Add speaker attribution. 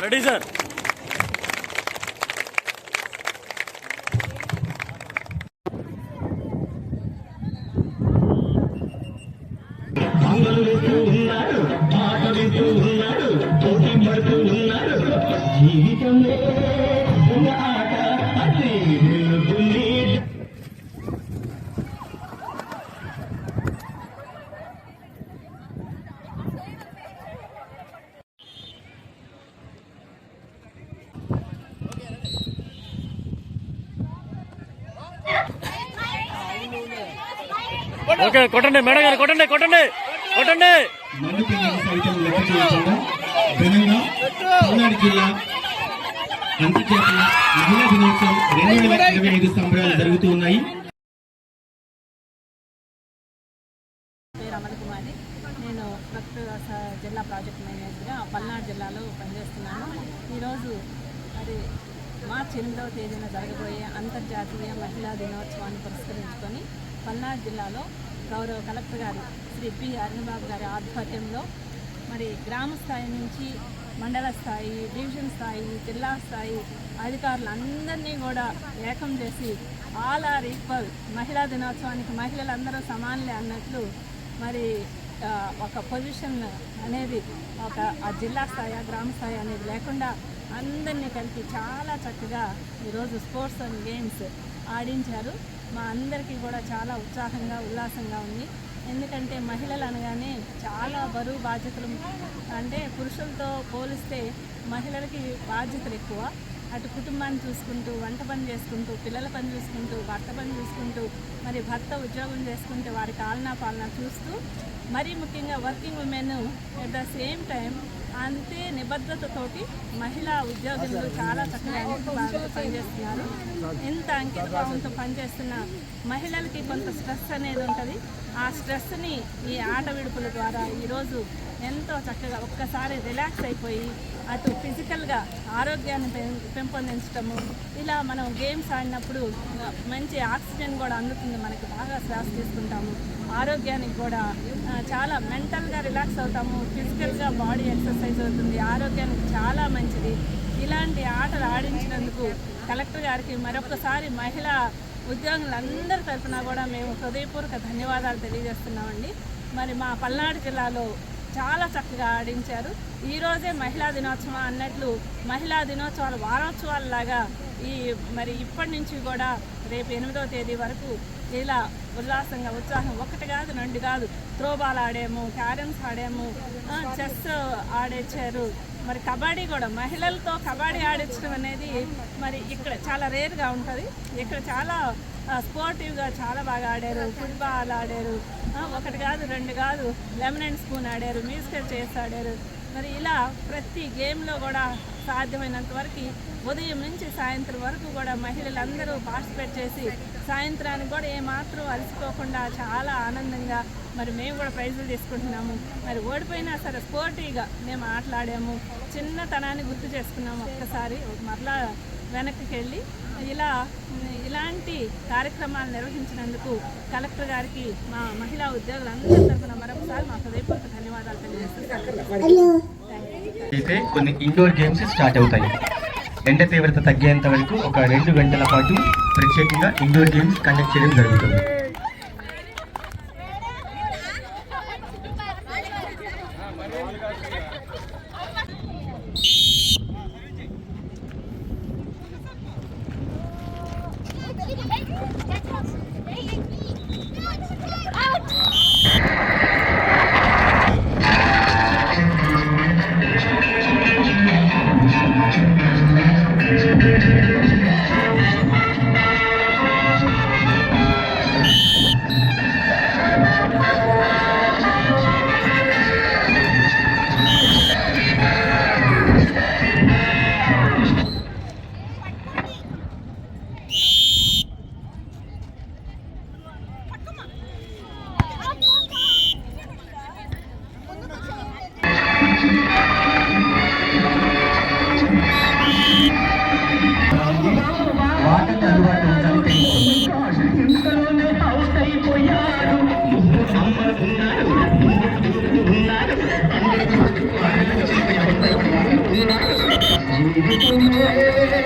Speaker 1: Ready sir. Okay, కొట్టండి madam గారు, కొట్టండి కొట్టండి కొట్టండి.
Speaker 2: పల్నాడు జిల్లా అంతర్జాతీయ మహిళా దినోత్సవం 2025 సంబరాలు జరుగుతూ ఉన్నాయి.
Speaker 3: నేను జిల్లా ప్రాజెక్ట్ మేనేజర్గా పల్నాడు జిల్లాలో పనిచేస్తున్నాను. ఈరోజు మరి మార్చి 8వ తేదీన జరగబోయే అంతర్జాతీయ మహిళా దినోత్సవాన్ని పురస్కరించుకొని పల్నాడు జిల్లాలో గౌరవ కలెక్టర్ గారు శ్రీ పి అరుణబాబు గారి ఆధ్వర్యంలో మరి గ్రామ స్థాయి నుంచి మండల స్థాయి, డివిజన్ స్థాయి, జిల్లా స్థాయి అధికారులందరినీ కూడా ఏకం చేసి ఆల్ ఆర్ ఈక్వల్, మహిళా దినోత్సవానికి మహిళలందరూ సమానులే అన్నట్లు మరి ఒక పొజిషన్ అనేది ఒక ఆ జిల్లా స్థాయి, గ్రామ స్థాయి అనేది లేకుండా అందరినీ కలిపి చాలా చక్కగా ఈరోజు స్పోర్ట్స్ అండ్ గేమ్స్ ఆడించారు. మా అందరికీ కూడా చాలా ఉత్సాహంగా ఉల్లాసంగా ఉంది. ఎందుకంటే మహిళలు అనగానే చాలా బరువు బాధ్యతలు, అంటే పురుషులతో పోలిస్తే మహిళలకి బాధ్యతలు ఎక్కువ. అటు కుటుంబాన్ని చూసుకుంటూ, వంట పని చేసుకుంటూ, పిల్లల పని చూసుకుంటూ, భర్త పని చూసుకుంటూ, మరి భర్త ఉద్యోగం చేసుకుంటే వారికి ఆలనా పాలన చూస్తూ, మరీ ముఖ్యంగా working women at the same time అంతే నిబద్ధతతోటి మహిళా ఉద్యోగులు చాలా చక్కగా అంకితభావంతో పనిచేస్తున్నారు. ఎంత అంకితభావంతో పనిచేస్తున్న మహిళలకి కొంత స్ట్రెస్ అనేది ఉంటుంది. ఆ స్ట్రెస్ని ఈ ఆట విడుపుల ద్వారా ఈరోజు ఎంతో చక్కగా ఒక్కసారి రిలాక్స్ అయిపోయి అటు ఫిజికల్గా ఆరోగ్యాన్ని పెంపొందించటము, ఇలా మనం గేమ్స్ ఆడినప్పుడు మంచి ఆక్సిజన్ కూడా అందుతుంది, మనకి బాగా శ్వాస తీసుకుంటాము, ఆరోగ్యానికి కూడా చాలా మెంటల్గా రిలాక్స్ అవుతాము, ఫిజికల్గా బాడీ ఎక్సర్సైజ్ అవుతుంది, ఆరోగ్యానికి చాలా మంచిది. ఇలాంటి ఆటలు ఆడించినందుకు కలెక్టర్ గారికి మరొకసారి మహిళా ఉద్యోగులందరి తరఫున కూడా మేము హృదయపూర్వక ధన్యవాదాలు తెలియజేస్తున్నామండి. మరి మా పల్నాడు జిల్లాలో చాలా చక్కగా ఆడించారు. ఈరోజే మహిళా దినోత్సవం అన్నట్లు మహిళా దినోత్సవాలు వారోత్సవాలలాగా మరి ఇప్పటి నుంచి కూడా రేపు 8వ తేదీ వరకు ఇలా ఉల్లాసంగా ఉత్సాహం, ఒకటి కాదు రెండు కాదు, త్రోబాల్ ఆడాము, క్యారమ్స్ ఆడాము, చెస్ ఆడించారు. మరి కబడ్డీ కూడా మహిళలతో కబడ్డీ ఆడించడం అనేది మరి ఇక్కడ చాలా రేర్గా ఉంటుంది. ఇక్కడ చాలా స్పోర్టివ్గా చాలా బాగా ఆడారు. ఫుట్బాల్ ఆడారు, ఒకటి కాదు రెండు కాదు, లెమన్ అండ్ స్పూన్ ఆడారు, మ్యూజికల్ చైర్స్ ఆడారు. మరి ఇలా ప్రతి గేమ్లో కూడా సాధ్యమైనంత వరకు ఉదయం నుంచి సాయంత్రం వరకు కూడా మహిళలందరూ పార్టిసిపేట్ చేసి సాయంత్రానికి కూడా ఏమాత్రం అలసిపోకుండా చాలా ఆనందంగా మరి మేము కూడా ప్రైజులు తీసుకుంటున్నాము. మరి ఓడిపోయినా సరే స్పోర్టివ్గా మేము ఆటలాడాము, చిన్నతనాన్ని గుర్తు చేసుకున్నాము. ఒక్కసారి మరలా వెనక్కి వెళ్ళి ఇలాంటి కార్యక్రమాలు నిర్వహించినందుకు కలెక్టర్ గారికి మా మహిళా ఉద్యోగులందరి తరఫున మరొకసారి మా హృదయపూర్వక ధన్యవాదాలు తెలియజేస్తున్నాను.
Speaker 4: అయితే కొన్ని ఇండోర్ గేమ్స్ స్టార్ట్ అవుతాయి. ఎండ తీవ్రత తగ్గేంత వరకు ఒక 2 గంటల పాటు ప్రత్యేకంగా ఇండోర్ గేమ్స్ కండక్ట్ చేయడం జరుగుతుంది.
Speaker 2: ఉన్నారు జీవితమే